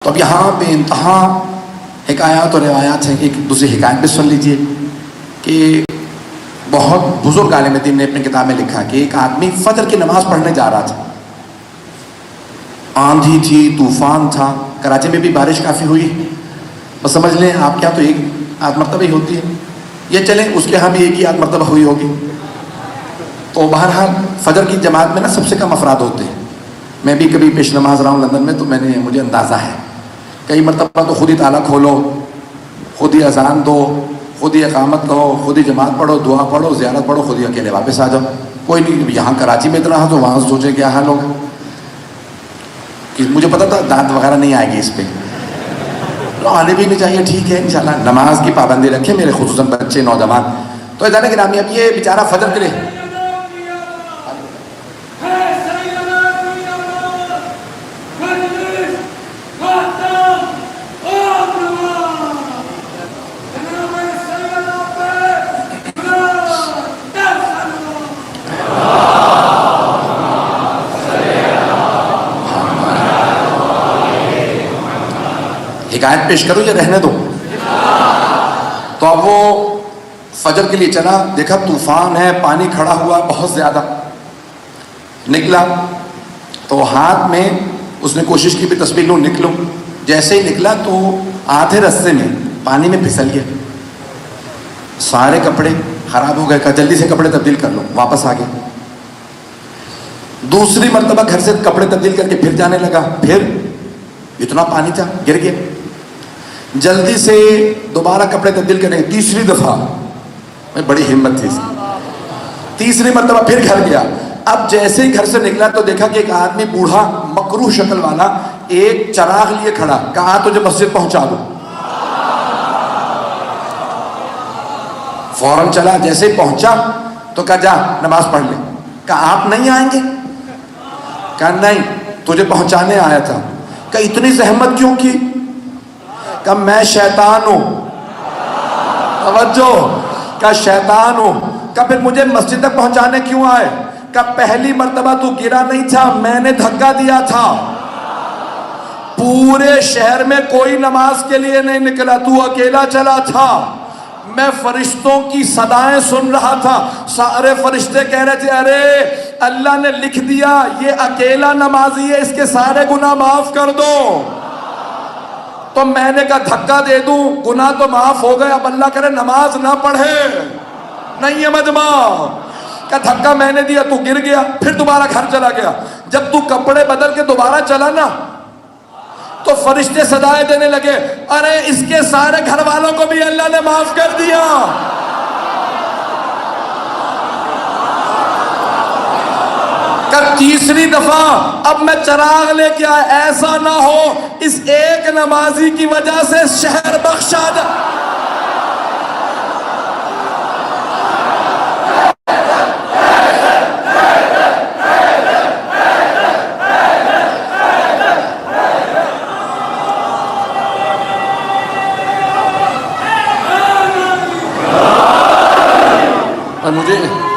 تو اب یہاں پہ انتہا حکایات اور روایات ہیں. ایک دوسری حکایت بھی سن لیجئے کہ بہت بزرگ عالم دین نے اپنی کتاب میں لکھا کہ ایک آدمی فجر کی نماز پڑھنے جا رہا تھا. آندھی تھی، طوفان تھا، کراچی میں بھی بارش کافی ہوئی. بس سمجھ لیں آپ کیا تو ایک آدھ مرتبہ ہی ہوتی ہے، یہ چلیں اس کے ہاں بھی ایک ہی آدھ مرتبہ ہوئی ہوگی. تو بہرحال فجر کی جماعت میں نا سب سے کم افراد ہوتے ہیں. میں بھی کبھی پیش نماز رہا ہوں لندن میں، تو مجھے اندازہ ہے. کئی مرتبہ تو خود ہی تالا کھولو، خود ہی اذان دو، خود ہی اقامت کہو، خود ہی جماعت پڑھو، دعا پڑھو، زیارت پڑھو، خود ہی اکیلے واپس آ جاؤ. کوئی نہیں. یہاں کراچی میں اتنا ہے تو وہاں سوچیں کیا حال ہوگا. کہ مجھے پتا تھا دانت وغیرہ نہیں آئے گی اس پہ. آنے بھی نہیں چاہیے، ٹھیک ہے انشاءاللہ نماز کی پابندی رکھیں میرے خصوصاً بچے نوجوان. تو ادارے گرامی اب یہ بیچارہ فجر کے لیے حکایت پیش کروں یا رہنے دو؟ تو اب وہ فجر کے لیے چلا، دیکھا طوفان ہے، پانی کھڑا ہوا بہت زیادہ. نکلا تو ہاتھ میں اس نے کوشش کی بھی تصویر لوں نکلوں. جیسے ہی نکلا تو آدھے رستے میں پانی میں پھسل گیا. سارے کپڑے خراب ہو گئے. کہا جلدی سے کپڑے تبدیل کر لو. واپس آ گئے. دوسری مرتبہ گھر سے کپڑے تبدیل کر کے پھر جانے لگا. پھر اتنا پانی تھا، گر گیا. جلدی سے دوبارہ کپڑے تبدیل کریں. تیسری دفعہ بڑی ہمت تھی اس کی. تیسری مرتبہ پھر گھر گیا. اب جیسے ہی گھر سے نکلا تو دیکھا کہ ایک آدمی بوڑھا مکروہ شکل والا ایک چراغ لیے کھڑا. کہا تجھے مسجد پہنچا دو. فوراً چلا. جیسے ہی پہنچا تو کہا جا نماز پڑھ لے. کہا آپ نہیں آئیں گے؟ کہا نہیں، تجھے پہنچانے آیا تھا. کہا اتنی زحمت کیوں کی؟ کہا میں شیطان ہوں. توجہ. کہا شیطان ہوں. کہا پھر مجھے مسجد تک پہنچانے کیوں آئے؟ کہا پہلی مرتبہ تو گرا نہیں تھا، میں نے دھکا دیا تھا. پورے شہر میں کوئی نماز کے لیے نہیں نکلا، تو اکیلا چلا تھا. میں فرشتوں کی صدائیں سن رہا تھا. سارے فرشتے کہہ رہے تھے ارے اللہ نے لکھ دیا یہ اکیلا نمازی ہے، اس کے سارے گناہ معاف کر دو. تو میں نے کہا دھکا دے دوں، گناہ تو معاف ہو گئے، اب اللہ کرے نماز نہ پڑھے. نہیں ہے مجمع. کہ دھکا میں نے دیا، تو گر گیا. پھر دوبارہ گھر چلا گیا. جب تو کپڑے بدل کے دوبارہ چلا نا تو فرشتے صدائیں دینے لگے ارے اس کے سارے گھر والوں کو بھی اللہ نے معاف کر دیا. کہ تیسری دفعہ اب میں چراغ لے کے آیا، ایسا نہ ہو اس ایک نمازی کی وجہ سے شہر بخشا جا. اور